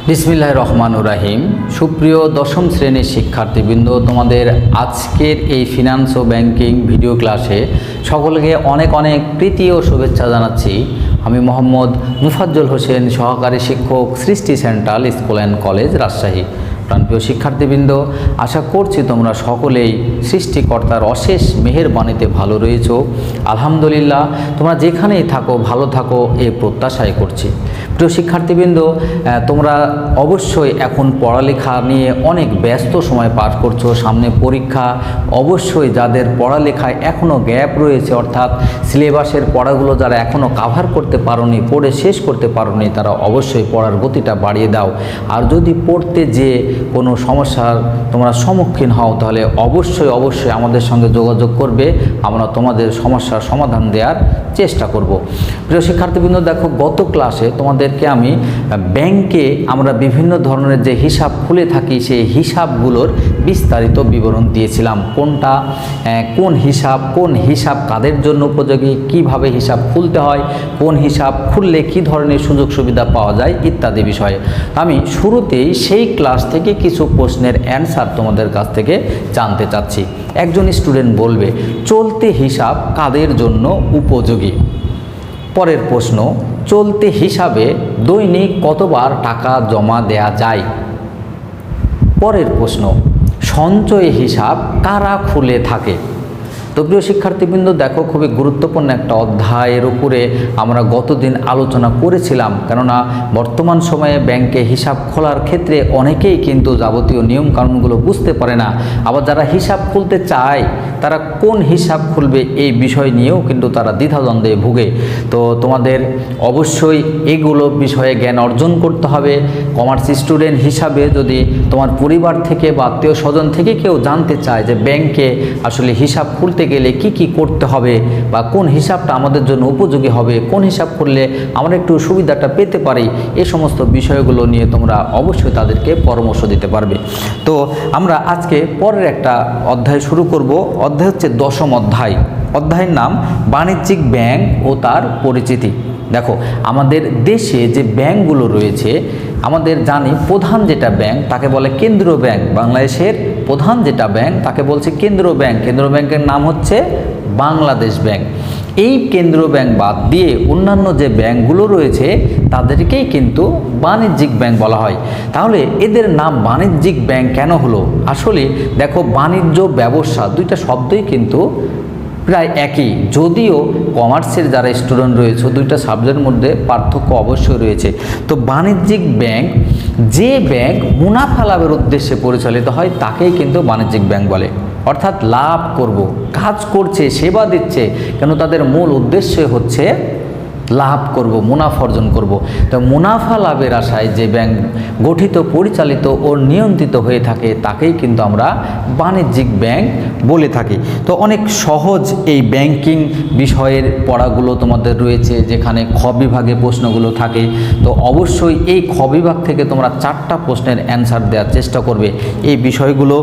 বিসমিল্লাহির রহমানির রহিম। সুপ্রিয় দশম শ্রেণীর শিক্ষার্থীবৃন্দ, তোমাদের আজকের এই ফিনান্স ও ব্যাংকিং ভিডিও ক্লাসে সকলকে অনেক অনেক প্রীতি ও শুভেচ্ছা জানাচ্ছি। আমি মোহাম্মদ মুফাজ্জল হোসেন, সহকারী শিক্ষক, সৃষ্টি central school and college, Rajshahi. প্রাণপ্রিয় শিক্ষার্থীবৃন্দ, আশা করছি তোমরা সকলেই সৃষ্টিকর্তার অশেষ মেহেরবানিতে ভালো রয়েছো। আলহামদুলিল্লাহ, তোমরা যেখানেই থাকো ভালো থাকো এই প্রত্যাশাই করছি। প্রিয় শিক্ষার্থীবৃন্দ, তোমরা অবশ্যই এখন পড়ালেখা নিয়ে অনেক ব্যস্ত সময় পার করছো। সামনে পরীক্ষা। অবশ্যই যাদের পড়ালেখায় এখনও গ্যাপ রয়েছে, অর্থাৎ সিলেবাসের পড়াগুলো যারা এখনও কাভার করতে পারোনি, পড়ে শেষ করতে পারোনি, তারা অবশ্যই পড়ার গতিটা বাড়িয়ে দাও। আর যদি পড়তে যেয়ে কোনো সমস্যার তোমরা সম্মুখীন হও, তাহলে অবশ্যই আমাদের সঙ্গে যোগাযোগ করবে। আমরা তোমাদের সমস্যার সমাধান দেওয়ার চেষ্টা করব। প্রিয় শিক্ষার্থীবৃন্দ, দেখো, গত ক্লাসে তোমাদেরকে আমি ব্যাংকে আমরা বিভিন্ন ধরনের যে হিসাব খুলে থাকি সেই হিসাবগুলোর বিস্তারিত বিবরণ দিয়েছিলাম। কোন হিসাব কাদের জন্য উপযোগী, কিভাবে হিসাব খুলতে হয়, কোন হিসাব খুললে কি ধরনের সুযোগ সুবিধা পাওয়া যায় ইত্যাদি বিষয়ে। আমি শুরুতেই সেই ক্লাস থেকে কিছু প্রশ্নের অ্যান্সার তোমাদের কাছ থেকে জানতে চাচ্ছি। একজন স্টুডেন্ট বলবে, চলতি হিসাব কাদের জন্য উপযোগী? পরের প্রশ্ন, চলতি হিসাবে দৈনিক কতবার টাকা জমা দেয়া যায়? পরের প্রশ্ন, সঞ্চয় হিসাব কারা খুলে থাকে? তো প্রিয় শিক্ষার্থীবৃন্দ, দেখো, খুবই গুরুত্বপূর্ণ একটা অধ্যায়ের উপরে আমরা গতদিন আলোচনা করেছিলাম। কেননা বর্তমান সময়ে ব্যাংকে হিসাব খোলার ক্ষেত্রে অনেকেই কিন্তু যাবতীয় নিয়মকানুনগুলো বুঝতে পারে না। আবার যারা হিসাব খুলতে চায়, তারা কোন হিসাব খুলবে এই বিষয় নিয়েও কিন্তু তারা দ্বিধাদ্বন্দ্বে ভুগে। তো তোমাদের অবশ্যই এগুলো বিষয়ে জ্ঞান অর্জন করতে হবে। কমার্স স্টুডেন্ট হিসাবে যদি তোমার পরিবার থেকে বা আত্মীয় স্বজন থেকে কেউ জানতে চায় যে ব্যাংকে আসলে হিসাব খুলতে গেলে কি কি করতে হবে, বা কোন হিসাবটা আমাদের জন্য উপযোগী হবে, কোন হিসাব করলে আমরা একটু সুবিধাটা পেতে পারি, এই সমস্ত বিষয়গুলো নিয়ে তোমরা অবশ্যই তাদেরকে পরামর্শ দিতে পারবে। তো আমরা আজকে পরের একটা অধ্যায় শুরু করব। অধ্যায় হচ্ছে দশম অধ্যায়। অধ্যায়ের নাম বাণিজ্যিক ব্যাংক ও তার পরিচিতি। দেখো, আমাদের দেশে যে ব্যাংকগুলো রয়েছে, আমাদের জানি প্রধান যেটা ব্যাংক তাকে বলে কেন্দ্রীয় ব্যাংক। বাংলাদেশের প্রধান যেটা ব্যাংক তাকে বলছে কেন্দ্রীয় ব্যাংক। কেন্দ্রীয় ব্যাংকের নাম হচ্ছে বাংলাদেশ ব্যাংক। এই কেন্দ্রীয় ব্যাংক বাদ দিয়ে অন্যান্য যে ব্যাংকগুলো রয়েছে তাদেরকেই কিন্তু বাণিজ্যিক ব্যাংক বলা হয়। তাহলে এদের নাম বাণিজ্যিক ব্যাংক কেন হলো? আসলে দেখো, বাণিজ্য ব্যবসা দুইটা শব্দই কিন্তু প্রায় একই, যদিও কমার্সের যারা স্টুডেন্ট রয়েছে দুইটা সাবজেক্টের মধ্যে পার্থক্য অবশ্যই রয়েছে। তো বাণিজ্যিক ব্যাংক, যে ব্যাংক মুনাফা লাভের উদ্দেশ্যে পরিচালিত হয় তাকেই কিন্তু বাণিজ্যিক ব্যাংক বলে। অর্থাৎ লাভ করব, কাজ করছে, সেবা দিচ্ছে, কেন তাদের মূল উদ্দেশ্য হচ্ছে লাভ করব, মুনাফা অর্জন করব। তো মুনাফা লাভের আশায় যে ব্যাংক গঠিত, পরিচালিত ও নিয়ন্ত্রিত হয়ে থাকে তাকেই কিন্তু আমরা বাণিজ্যিক ব্যাংক বলে থাকি। তো অনেক সহজ এই ব্যাংকিং বিষয়ের পড়াগুলো তোমাদের রয়েছে, যেখানে খ বিভাগে প্রশ্নগুলো থাকে। তো অবশ্যই এই খ বিভাগ থেকে তোমরা 4টা প্রশ্নের অ্যান্সার দেওয়ার চেষ্টা করবে। এই বিষয়গুলো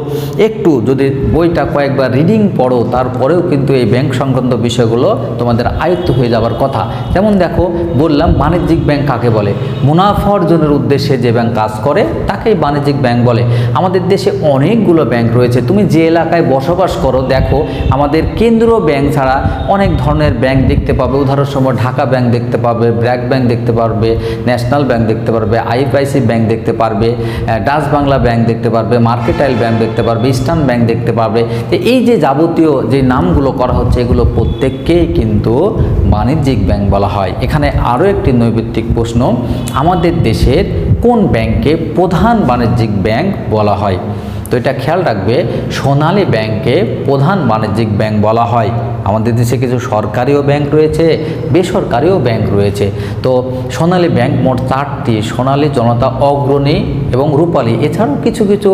একটু যদি বইটা কয়েকবার রিডিং পড়ো, তারপরেও কিন্তু এই ব্যাংক সংক্রান্ত বিষয়গুলো তোমাদের আয়ত্ত হয়ে যাবার কথা। যেমন দেখো, বললাম বাণিজ্যিক ব্যাংক কাকে বলে? মুনাফা অর্জনের উদ্দেশ্যে যে ব্যাংক কাজ করে তাকেই বাণিজ্যিক ব্যাংক বলে। আমাদের দেশে অনেকগুলো ব্যাংক রয়েছে। তুমি যে এলাকায় বসবাস করো, দেখো, আমাদের কেন্দ্রীয় ব্যাংক ছাড়া অনেক ধরনের ব্যাংক দেখতে পাবে। উদাহরণস্বরূপ ঢাকা ব্যাংক দেখতে পাবে, ব্র্যাক ব্যাংক দেখতে পারবে, ন্যাশনাল ব্যাংক দেখতে পারবে, আইএফআইসি ব্যাংক দেখতে পারবে, ডাচ বাংলা ব্যাংক দেখতে পারবে, মার্কেটাইল ব্যাংক দেখতে পারবে, ইস্টার্ন ব্যাংক দেখতে পারবে। তো এই যে যাবতীয় যে নামগুলো করা হচ্ছে, এগুলো প্রত্যেককেই কিন্তু বাণিজ্যিক ব্যাংক বলা হয়। এখানে আরও একটি নৈর্ব্যক্তিক প্রশ্ন, আমাদের দেশের কোন ব্যাংকে প্রধান বাণিজ্যিক ব্যাংক বলা হয়? তো এটা খেয়াল রাখবে, সোনালী ব্যাংকে প্রধান বাণিজ্যিক ব্যাংক বলা হয়। আমাদের দেশে কিছু সরকারিও ব্যাংক রয়েছে, বেসরকারিও ব্যাংক রয়েছে। তো সোনালী ব্যাংক মোট 4টি, সোনালী, জনতা, অগ্রণী এবং রূপালী। এছাড়াও কিছু কিছু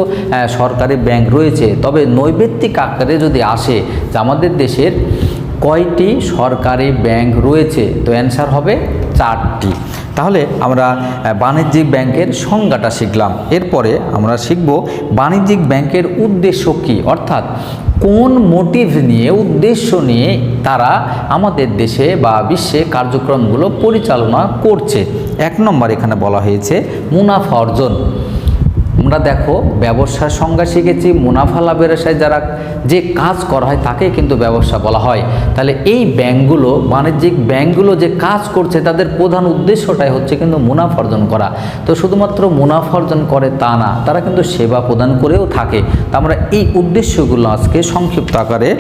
সরকারি ব্যাংক রয়েছে। তবে নৈর্ব্যক্তিক আকারে যদি আসে যে আমাদের দেশের কয়টি সরকারি ব্যাংক রয়েছে, তো অ্যান্সার হবে 4টি। তাহলে আমরা বাণিজ্যিক ব্যাংকের সংজ্ঞাটা শিখলাম। এরপরে আমরা শিখব বাণিজ্যিক ব্যাংকের উদ্দেশ্য কী, অর্থাৎ কোন মোটিভ নিয়ে, উদ্দেশ্য নিয়ে তারা আমাদের দেশে বা বিশ্বে কার্যক্রমগুলো পরিচালনা করছে। 1 নম্বর এখানে বলা হয়েছে মুনাফা অর্জন। আমরা দেখো ব্যবসার সংজ্ঞা শিখেছি, মুনাফা লাভের আশায় যারা যে কাজ করা হয় তাকে কিন্তু ব্যবসা বলা হয়। তাহলে এই ব্যাংকগুলো, বাণিজ্যিক ব্যাংকগুলো যে কাজ করছে তাদের প্রধান উদ্দেশ্যটাই হচ্ছে কিন্তু মুনাফা অর্জন করা। তো শুধুমাত্র মুনাফা অর্জন করে তা না, তারা কিন্তু সেবা প্রদান করেও থাকে। তা আমরা এই উদ্দেশ্যগুলো আজকে সংক্ষিপ্ত আকারে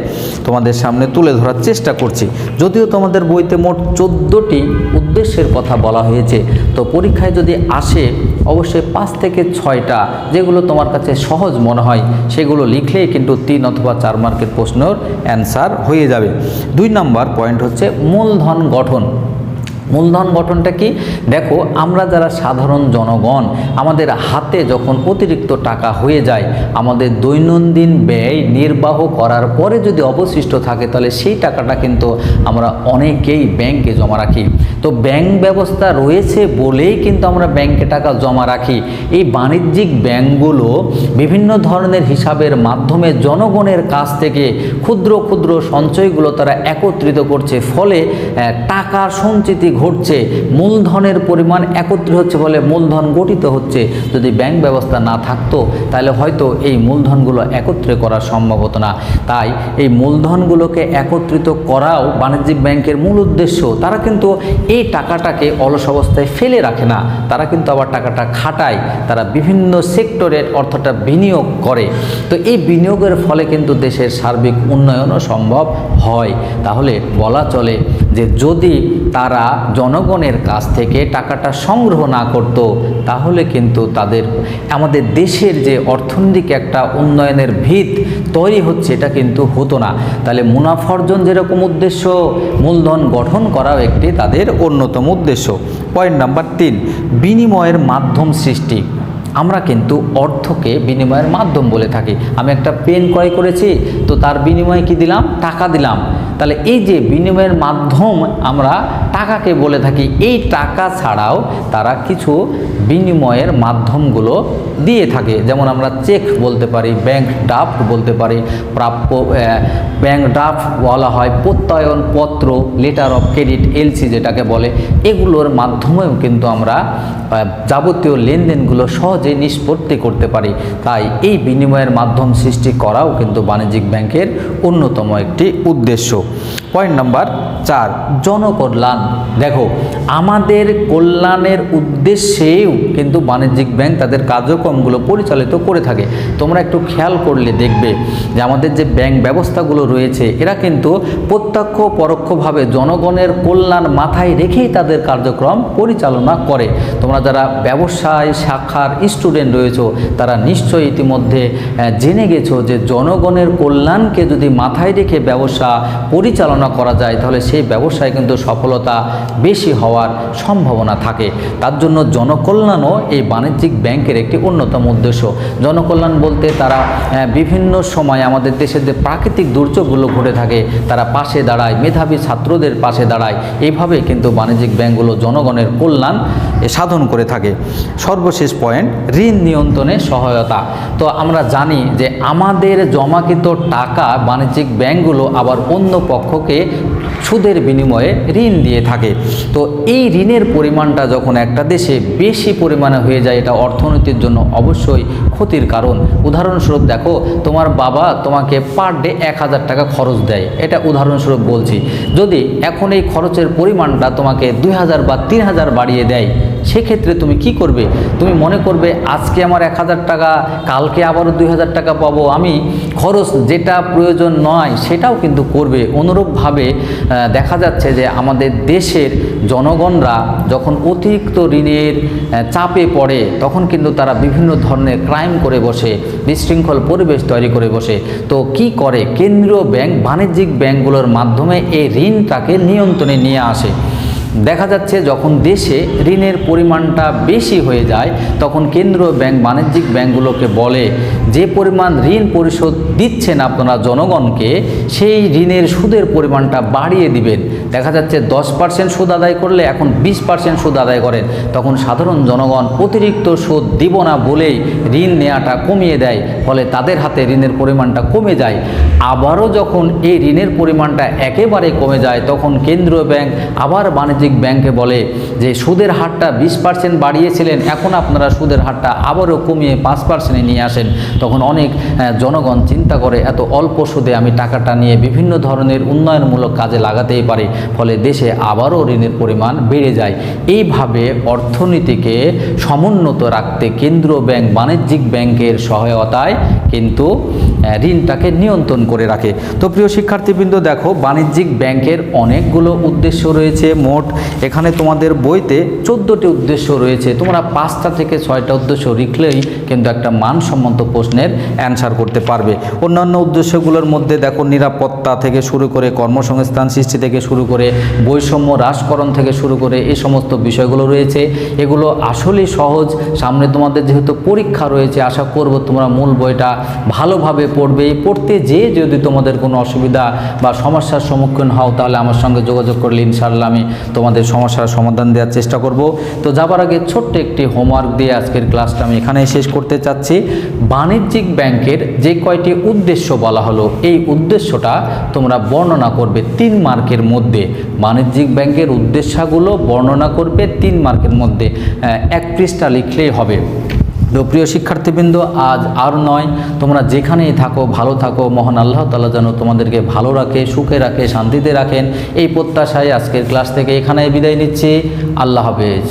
তোমাদের সামনে তুলে ধরার চেষ্টা করছি। যদিও তোমাদের বইতে মোট 14টি উদ্দেশ্যের কথা বলা হয়েছে, তো পরীক্ষায় যদি আসে অবশ্যই 5 থেকে 6টা যেগুলো তোমার কাছে সহজ মনে হয় সেগুলো লিখলেই কিন্তু 3 অথবা 4 মার্কের প্রশ্নের অ্যান্সার হয়ে যাবে। 2 নম্বর পয়েন্ট হচ্ছে মূলধন গঠন। মূলধন গঠনটা কি? দেখো, আমরা যারা সাধারণ জনগণ, আমাদের হাতে যখন অতিরিক্ত টাকা হয়ে যায়, আমাদের দৈনন্দিন ব্যয় নির্বাহ করার পরে যদি অবশিষ্ট থাকে, তাহলে সেই টাকাটা কিন্তু আমরা অনেকেই ব্যাংকে জমা রাখি। তো ব্যাংক ব্যবস্থা রয়েছে বলেই কিন্তু আমরা ব্যাংকে টাকা জমা রাখি। এই বাণিজ্যিক ব্যাংকগুলো বিভিন্ন ধরনের হিসাবের মাধ্যমে জনগণের কাছ থেকে ক্ষুদ্র ক্ষুদ্র সঞ্চয়গুলো তারা একত্রিত করছে, ফলে টাকার সঞ্চিতি ঘটছে, মূলধনের পরিমাণ একত্রিত হচ্ছে, ফলে মূলধন গঠিত হচ্ছে। যদি ব্যাংক ব্যবস্থা না থাকতো তাহলে হয়তো এই মূলধনগুলো একত্রে করা সম্ভব হতো না। তাই এই মূলধনগুলোকে একত্রিত করাও বাণিজ্যিক ব্যাংকের মূল উদ্দেশ্য। তারা কিন্তু এই টাকাটাকে অলস অবস্থায় ফেলে রাখে না, তারা কিন্তু আবার টাকাটা খাটায়, তারা বিভিন্ন সেক্টরে অর্থটা বিনিয়োগ করে। তো এই বিনিয়োগের ফলে কিন্তু দেশের সার্বিক উন্নয়নও সম্ভব হয়। তাহলে বলা চলে যে যদি তারা জনগণের কাছ থেকে টাকাটা সংগ্রহ না করত, তাহলে কিন্তু আমাদের দেশের যে অর্থনৈতিক একটা উন্নয়নের ভিত তৈরি হচ্ছে এটা কিন্তু হতো না। তাহলে মুনাফা অর্জন যেরকম উদ্দেশ্য, মূলধন গঠন করাও একটি তাদের অন্যতম উদ্দেশ্য। পয়েন্ট নাম্বার 3, বিনিময়ের মাধ্যম সৃষ্টি। আমরা কিন্তু অর্থকে বিনিময়ের মাধ্যম বলে থাকি। আমি একটা পেন ক্রয় করেছি, তো তার বিনিময়ে কি দিলাম? টাকা দিলাম। তাহলে এই যে বিনিময়ের মাধ্যম আমরা টাকাকে বলে থাকি, এই টাকা ছাড়াও তারা কিছু বিনিময়ের মাধ্যমগুলো দিয়ে থাকে। যেমন আমরা চেক বলতে পারি, ব্যাংক ড্রাফট বলতে পারি, ব্যাংক ড্রাফট বলা হয়, প্রত্যয়ন পত্র, লেটার অফ ক্রেডিট, এলসি যেটাকে বলে, এগুলোর মাধ্যমেও কিন্তু আমরা যাবতীয় লেনদেনগুলো সহজে নিষ্পত্তি করতে পারি। তাই এই বিনিময়ের মাধ্যম সৃষ্টি করাও কিন্তু বাণিজ্যিক ব্যাংকের অন্যতম একটি উদ্দেশ্য। Point number 4, Janakalyan. দেখো, আমাদের কল্যাণের উদ্দেশ্যেও কিন্তু বাণিজ্যিক ব্যাংক তাদের কার্যক্রমগুলো পরিচালিত করে থাকে। তোমরা একটু খেয়াল করলে দেখবে যে আমাদের যে ব্যাংক ব্যবস্থাগুলো রয়েছে এরা কিন্তু প্রত্যক্ষ পরোক্ষভাবে জনগণের কল্যাণ মাথায় রেখেই তাদের কার্যক্রম পরিচালনা করে। তোমরা যারা ব্যবসায় শাখার স্টুডেন্ট রয়েছো তারা নিশ্চয়ই ইতিমধ্যে জেনে গেছো যে জনগণের কল্যাণকে যদি মাথায় রেখে ব্যবসা পরিচালনা করা যায় তাহলে সেই ব্যবসায় কিন্তু সফলতা বেশি হওয়ার সম্ভাবনা থাকে। তার জন্য জনকল্যাণও এই বাণিজ্যিক ব্যাংকের একটি অন্যতম উদ্দেশ্য। জনকল্যাণ বলতে তারা বিভিন্ন সময় আমাদের দেশের যে প্রাকৃতিক দুর্যোগগুলো ঘটে থাকে তারা পাশে দাঁড়ায়, মেধাবী ছাত্রদের পাশে দাঁড়ায়। এইভাবে কিন্তু বাণিজ্যিক ব্যাংকগুলো জনগণের কল্যাণ সাধন করে থাকে। সর্বশেষ পয়েন্ট, ঋণ নিয়ন্ত্রণে সহায়তা। তো আমরা জানি যে আমাদের জমাকৃত টাকা বাণিজ্যিক ব্যাংকগুলো আবার অন্য পক্ষকে সুদের বিনিময়ে ঋণ দিয়ে থাকে। তো এই ঋণের পরিমাণটা যখন একটা দেশে বেশি পরিমাণে হয়ে যায় এটা অর্থনীতির জন্য অবশ্যই ক্ষতির কারণ। উদাহরণস্বরূপ দেখো, তোমার বাবা তোমাকে পার ডে 1000 টাকা খরচ দেয়, এটা উদাহরণস্বরূপ বলছি। যদি এখন এই খরচের পরিমাণটা তোমাকে 2000 বা 3000 বাড়িয়ে দেয়, সেক্ষেত্রে তুমি কি করবে? তুমি মনে করবে আজকে আমার 1000 টাকা, কালকে আবারও 2000 টাকা পাবো, আমি খরচ যেটা প্রয়োজন নয় সেটাও কিন্তু করবে। অনুরূপভাবে দেখা যাচ্ছে যে আমাদের দেশের জনগণরা যখন অতিরিক্ত ঋণের চাপে পড়ে তখন কিন্তু তারা বিভিন্ন ধরনের ক্রাইম করে বসে, বিশৃঙ্খল পরিবেশ তৈরি করে বসে। তো কি করে কেন্দ্রীয় ব্যাংক বাণিজ্যিক ব্যাংকগুলোর মাধ্যমে এই ঋণটাকে নিয়ন্ত্রণে নিয়ে আসে। দেখা যাচ্ছে যখন দেশে ঋণের পরিমাণটা বেশি হয়ে যায় তখন কেন্দ্রীয় ব্যাংক বাণিজ্যিক ব্যাংকগুলোকে বলে যে পরিমাণ ঋণ পরিশোধ দিচ্ছেন আপনারা জনগণকে সেই ঋণের সুদের পরিমাণটা বাড়িয়ে দিবেন। দেখা যাচ্ছে 10% সুদ আদায় করলে এখন 20% সুদ আদায় করেন, তখন সাধারণ জনগণ অতিরিক্ত সুদ দিব না বলেই ঋণ নেওয়াটা কমিয়ে দেয়, ফলে তাদের হাতে ঋণের পরিমাণটা কমে যায়। আবারও যখন এই ঋণের পরিমাণটা একেবারে কমে যায়, তখন কেন্দ্রীয় ব্যাংক আবার বাণিজ্যিক ব্যাংকে বলে যে সুদের হারটা 20% বাড়িয়েছিলেন, এখন আপনারা সুদের হারটা আবারও কমিয়ে 5% নিয়ে আসেন। তখন অনেক জনগণ চিন্তা করে এত অল্প সুদে আমি টাকাটা নিয়ে বিভিন্ন ধরনের উন্নয়নমূলক কাজে লাগাতেই পারি, ফলে দেশে আবারও ঋণের পরিমাণ বেড়ে যায়। এইভাবে অর্থনীতিকে সমুন্নত রাখতে কেন্দ্রীয় ব্যাংক বাণিজ্যিক ব্যাংকের সহায়তায় কিন্তু ঋণটাকে নিয়ন্ত্রণ করে রাখে। তো প্রিয় শিক্ষার্থীবৃন্দ, দেখো বাণিজ্যিক ব্যাংকের অনেকগুলো উদ্দেশ্য রয়েছে। মোট এখানে তোমাদের বইতে 14টি উদ্দেশ্য রয়েছে। তোমরা 5টা থেকে 6টা উদ্দেশ্য লিখলেই কিন্তু একটা মানসম্মত প্রশ্নের অ্যান্সার করতে পারবে। অন্যান্য উদ্দেশ্যগুলোর মধ্যে দেখো নিরাপত্তা থেকে শুরু করে কর্মসংস্থান সৃষ্টি থেকে শুরু করে বৈষম্য হ্রাসকরণ থেকে শুরু করে এই সমস্ত বিষয়গুলো রয়েছে। এগুলো আসলেই সহজ। সামনে তোমাদের যেহেতু পরীক্ষা রয়েছে, আশা করব তোমরা মূল বইটা ভালোভাবে পড়বে। পড়তে যেয়ে যদি তোমাদের কোনো অসুবিধা বা সমস্যার সম্মুখীন হও, তাহলে আমার সঙ্গে যোগাযোগ করলে ইনশাআল্লাহ আমি তোমাদের সমস্যার সমাধান দেওয়ার চেষ্টা করব। তো যাবার আগে ছোট্ট একটি হোমওয়ার্ক দিয়ে আজকের ক্লাসটা আমি এখানেই শেষ করতে চাচ্ছি। বাণিজ্যিক ব্যাংকের যে কয়টি উদ্দেশ্য বলা হলো, এই উদ্দেশ্যটা তোমরা বর্ণনা করবে 3 মার্কের মধ্যে। বাণিজ্যিক ব্যাংকের উদ্দেশ্যগুলো বর্ণনা করবে 3 মার্কের মধ্যে, 1 পৃষ্ঠা লিখলেই হবে। তো প্রিয় শিক্ষার্থীবৃন্দ, আজ আর নয়, তোমরা যেখানেই থাকো ভালো থাকো। মহান আল্লাহ তাআলা যেন তোমাদেরকে ভালো রাখে, সুখে রাখে, শান্তিতে রাখেন, এই প্রত্যাশায় আজকের ক্লাস থেকে এখানেই বিদায় নিচ্ছি। আল্লাহ হাফেজ।